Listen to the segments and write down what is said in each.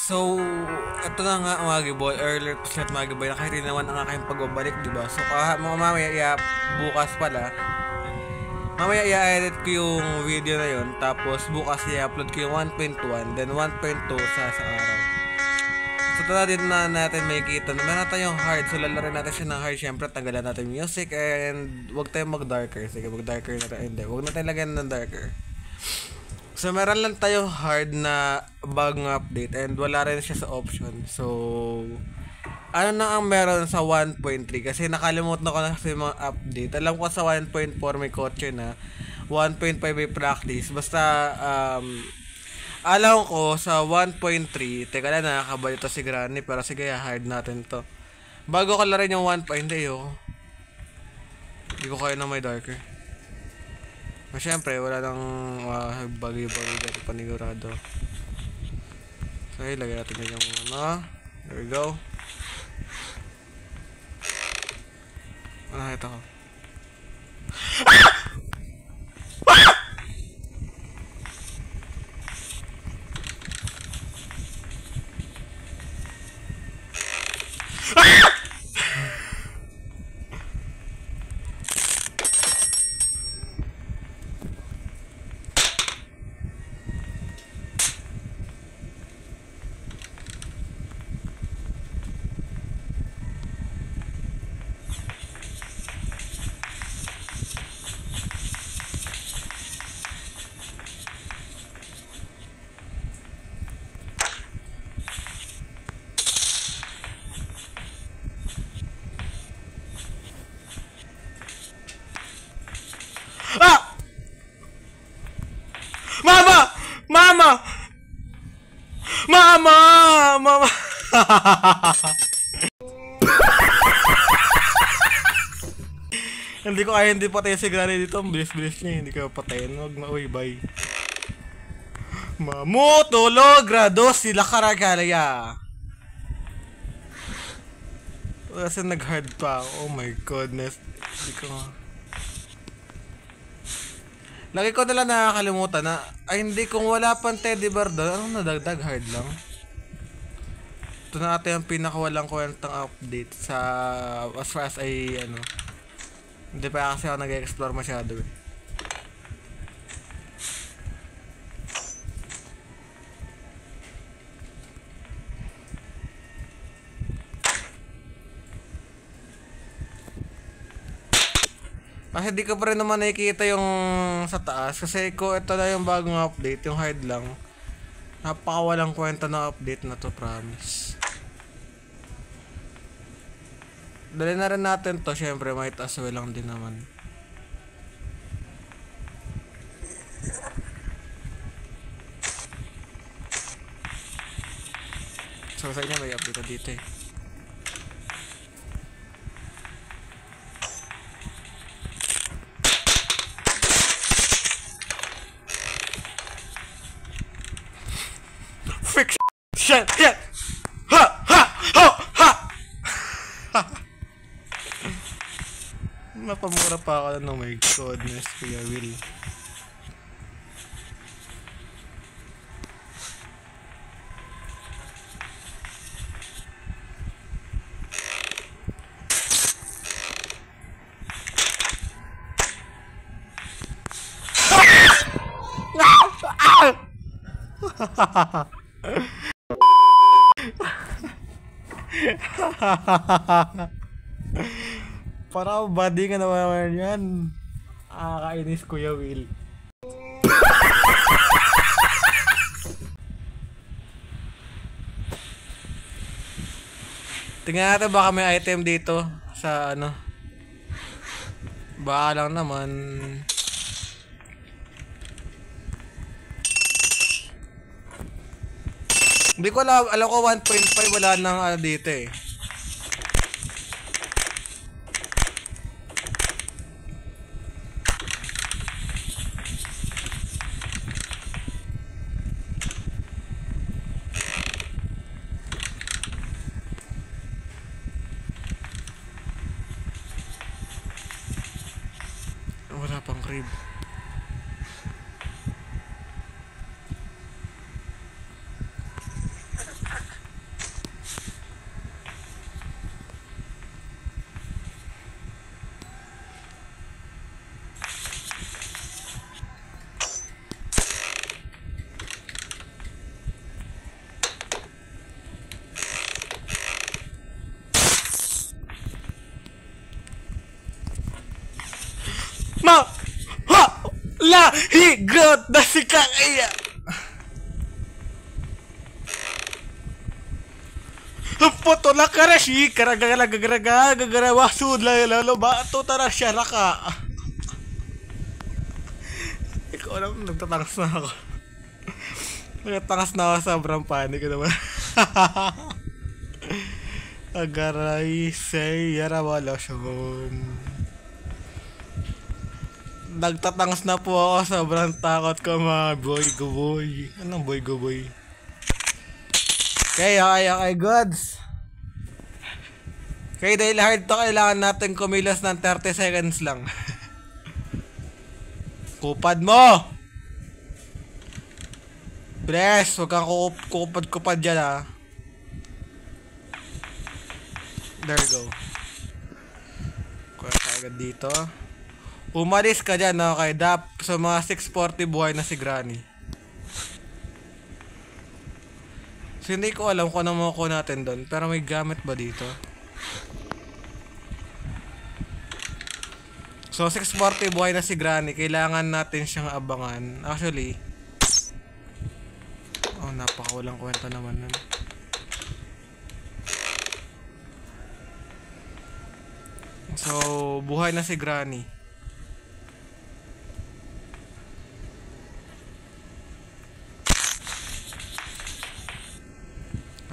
So, ito na nga mga giboy, earlier pa sila mga giboy, nakahiri naman ang aking pagbabalik, diba? So, mamaya, bukas pala, mamaya i-edit ko yung video na yun, tapos bukas i-upload ko yung 1.1, then 1.2 sa araw. So, ito na din na natin makikita na meron tayong hard, so lalarin natin siya ng hard, syempre, tanggalan natin music, and huwag tayong mag-darker, sige, mag-darker na tayo, hindi, huwag natin lagyan ng darker. So, meron lang tayo hard na bagong update and wala rin siya sa option. So, ano na ang meron sa 1.3? Kasi nakalimutan ko na kasi mga update. Alam ko sa 1.4 may kotse na. 1.5 may practice. Basta, alam ko sa 1.3, teka lang, nakakabalito si Granny. Pero sige, hard natin to. Bago ko rin yung 1. Hindi, hindi ko kaya na may darker. Siyempre, wala nang bagay-bagay dito panigurado. So, ilagay natin yung ano. There we go. Ano ito ko? Mama! Mama! Mama! Mama! Hindi ko kaya hindi patayin si Granny dito. Ang bilis-bilis niya. Hindi ko patayin. Huwag na. Uy, bye. Mamu, tulog, grado, sila karagalaya. Kasi nag-hard pa. Oh my goodness. Hindi ko nga. Lagi ko nalang nakakalimutan na, ay hindi, kung wala pang teddy bear doon, anong nadagdag, hard lang? Ito na ata yung pinakawalang kwentang update sa, as far as ay, hindi pa kasi ako nag-explore masyado eh. Kasi di ko pa rin naman nakikita yung sa taas. Kasi ko ito na yung bagong update, yung hard lang. Napakawalang kwenta ng update na to, promise. Dali na rin natin to, syempre might as well lang din naman. So sa inyo may update dito eh. Shit! Yeah! Ha! Ha! Ho! Ha! Napamura pa ako na, oh my goodness, Kuya Will. Para body ka naman yan. Kainis Kuya Will. Tingnan natin baka may item dito sa ano. Baka lang naman. Hindi ko alam ko 1.5 wala nang dito eh. Wala pang crib. Higot na si Kakaya! Puto na karashi! Karagagagagagagagagarawa sudla lalo ba? Ito tara siya raka! Ikaw alam, nagtatangas na ako. Nagtatangas na ako, sobrang panik ko naman. Agaray say yarawala shom. Nagtatangas na po ako, sobrang takot ko mga boy go boy. Anong boy go boy? Okay, goods. Okay, dahil hard to, kailangan natin kumilos ng 30 seconds lang. Kupad mo! Bless, huwag kang kupad-kupad dyan ha. There you go. Kuha ka agad dito. Umalis ka dyan, okay? Sa mga 640 buhay na si Granny. So, hindi ko alam kung ano makukuha natin doon. Pero may gamit ba dito? So, 640 buhay na si Granny. Kailangan natin siyang abangan. Actually, oh, napakawalang kwenta naman nun. So, buhay na si Granny.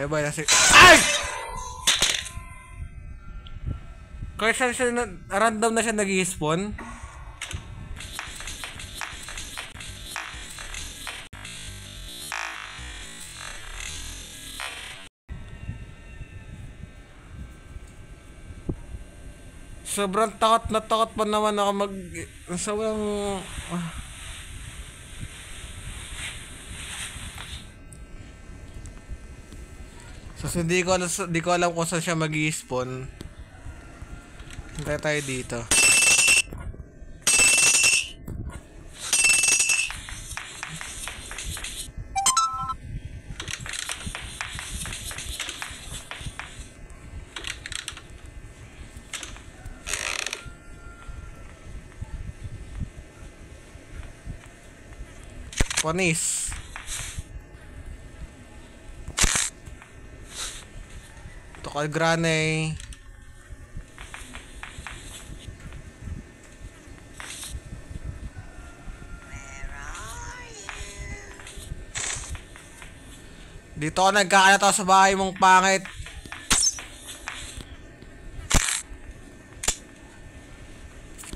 Buhay na si... Ay! Kaya siya random na siya nag-i-spawn. Sobrang takot na takot pa naman ako sobrang So hindi ko alam kung saan siya mag-i-spawn. Hintay tayo dito. Panis. Tokal Granny. Dito ako nagkakalata sa bahay mong pangit.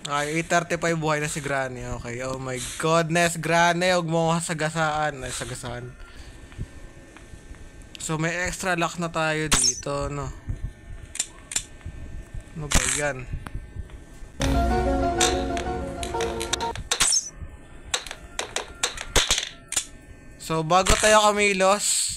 Okay, 8:35 buhay na si Granny. Okay, oh my goodness, Granny, huwag mo sagasaan. Ay, sagasaan. So, may extra lock na tayo dito, no? Ano ba yan? So, bago tayo kamilos,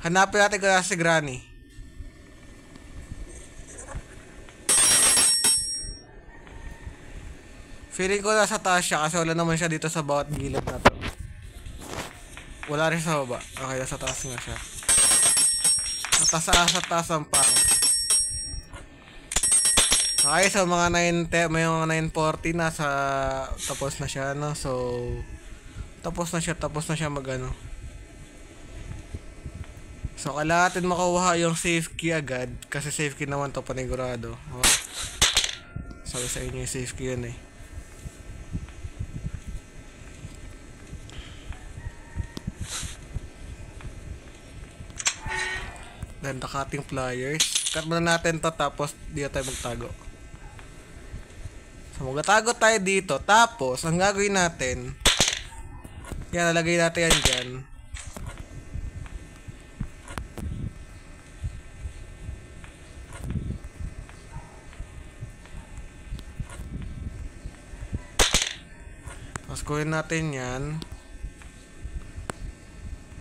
hanapin natin kung si Granny. Feeling ko nasa taas siya kasi wala naman siya dito sa bawat gilid na to. Wala rin sa baba. Okay, nasa taas nga siya. Sa taas ang pang. Okay, so mga 9:40 nasa tapos na siya, no? So tapos na siya magano. So, kailangan natin makuha yung safe key agad. Kasi safe key naman to, panigurado. Oh. Sabi sa inyo yung safe key yun eh. Then, the cutting pliers. Cut muna natin to, tapos dito tayo magtago. So, magtago tayo dito. Tapos, ang gagawin natin, yan, nalagay natin yan dyan. Tapos kunin natin yan.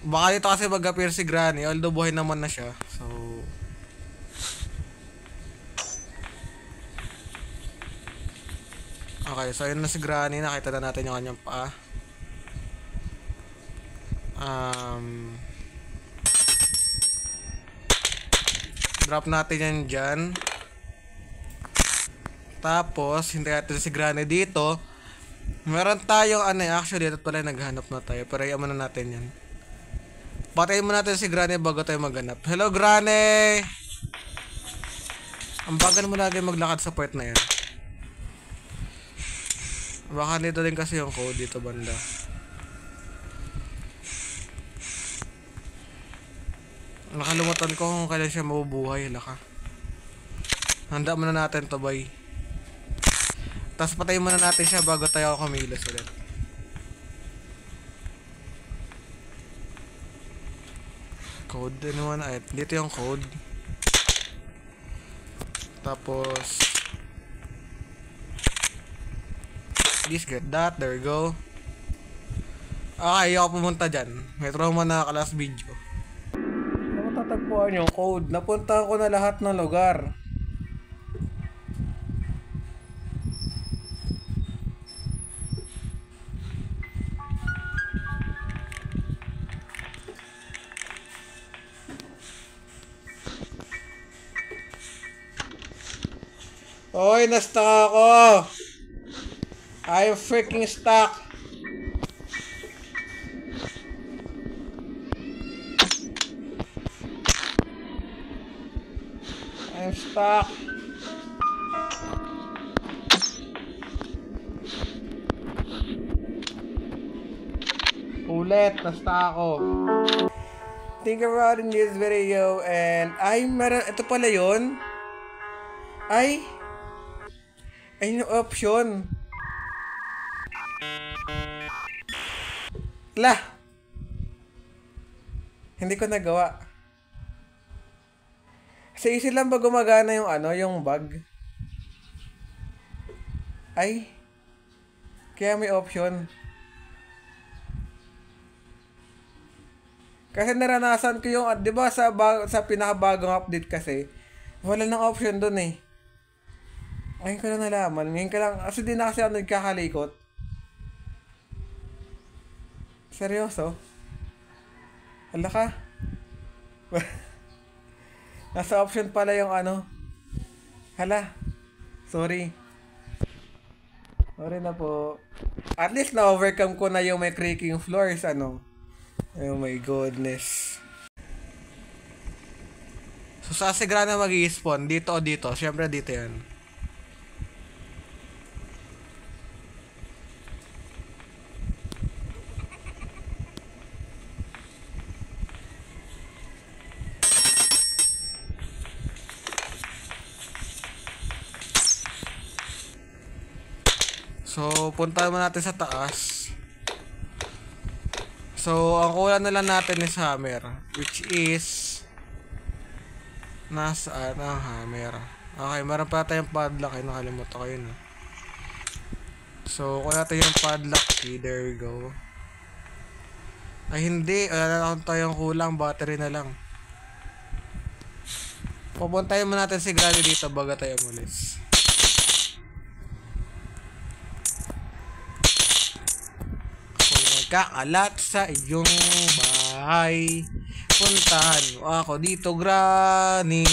Baka dito kasi mag-appear si Granny, although buhay naman na siya. So Okay, so yun na si Granny. Nakita na natin yung kanyang paa. Drop natin yan dyan. Tapos, hindi natin si Granny dito. Meron tayong actually, ito pala naghanap na tayo. Pero ayaw na natin yan. Patayin mo natin si Granny bago tayo maghanap. Hello, Granny! Ang bagal mo lagi maglakad sa part na yan. Baka dito din kasi yung code dito banda. Nakalimutan ko kung kailan siya mabubuhay. Laka. Handa muna natin to, boy. Tapos patayin muna natin siya bago tayo kumilos ulit. Code din naman. Ay, dito yung code. Tapos please get that. There we go. Okay, ako pumunta dyan. May trauma na ka-last video. Ano tatagpuan yung code? Napunta ko na lahat ng lugar. Oy, na-stuck ako! I'm freaking stuck! I'm stuck! Ulit, na-stuck ako. Think about in this video and meron, ito pala yun. Ayun yung option. Lah! Hindi ko nagawa. Sa easy lang ba gumagana yung yung bug? Kaya may option. Kasi naranasan ko yung, di ba sa pinakabagong update kasi, wala nang option dun eh. Ngayon ko lang nalaman. Ngayon ka lang, kasi di na kasi ako nagkakalikot. Seryoso? Hala ka? Nasa option pala yung Hala. Sorry. Sorry na po. At least na-overcome ko na yung may creaking floors, Oh my goodness. So, sa Grana mag-i-spawn? Dito o dito? Siyempre dito yan. So, punta naman natin sa taas. So, ang kulang na lang natin is hammer. Which is nasaan ang hammer? Okay, meron pa tayong padlock. Ay, nakalimutan ko yun. So, kuha natin yung padlock key. There we go. Ay, hindi. Wala na tayong kulang. Battery na lang. Pupuntahin mo natin si Granny dito bago tayo umalis. Kakalat sa iyong bahay, puntahan mo ako dito, Granny.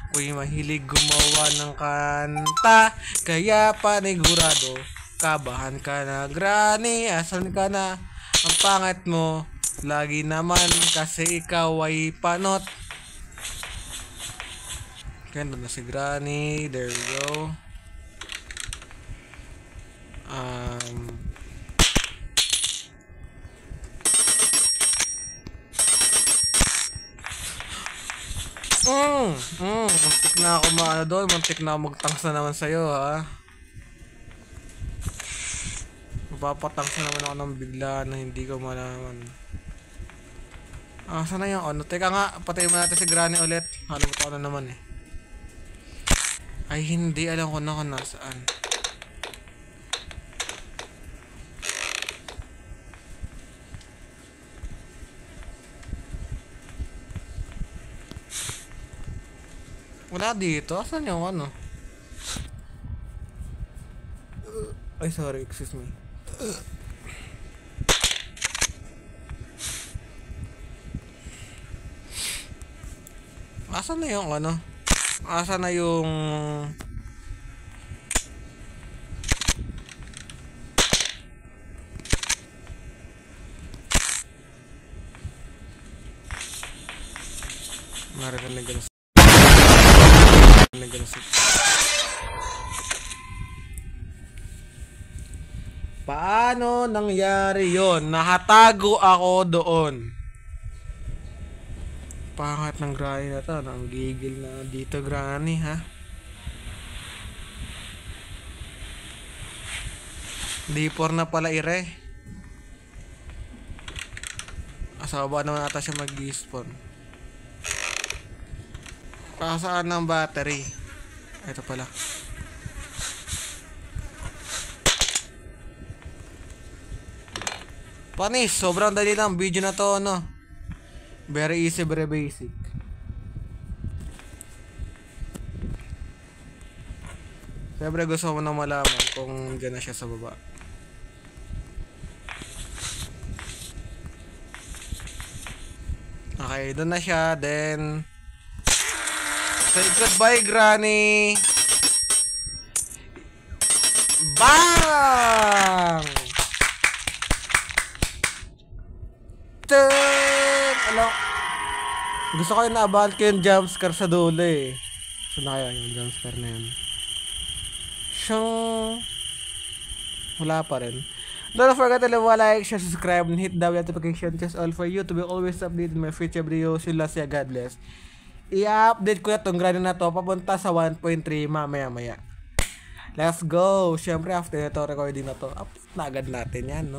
Ako'y mahilig gumawa ng kanta, kaya panigurado kabahan ka na, Granny. Asan ka na? Ang pangit mo lagi naman kasi ikaw ay panot. Ganda na si Granny. There we go. Muntik na ako doon. Muntik na ako magtangs na naman sa'yo, ha. Mapapatangs na naman ako ng bigla na hindi ko malaman. Sana yung Teka nga, patayin mo natin si Granny ulit. Halimut ako na naman eh. Ay, hindi. Alam ko na kung nasaan. Wala dito. Asan yung Ay, sorry, excuse me. Asan na yung ano? Asan na yung... Narinig na Paano nangyari yon? Nakatago ako doon. Pangat ng granny na to. Nang gigil na dito, granny, ha? D4 na pala, ire. Asa ba naman ata siya mag-spawn? Saan ng battery? Ito pala. Panis, sobrang dali lang video na to, no? Very easy, very basic. Siyempre gusto mo na malaman kung dyan na siya sa baba. Okay, doon na siya, then... Say goodbye, granny! Bang! Ano? Gusto ko yung naabal ko yung jumpscare sa dulo eh. So na kaya yung jumpscare na yun. Shong! Wala pa rin. Don't forget to leave a like, share, subscribe, and hit the notification just all for you to be always updated in my future videos. Yun lang siya, God bless. I-update ko na itong granny na to papunta sa 1.3 mamaya-maya. Let's go! Siyempre after ito recording na to, update na agad natin yan, no?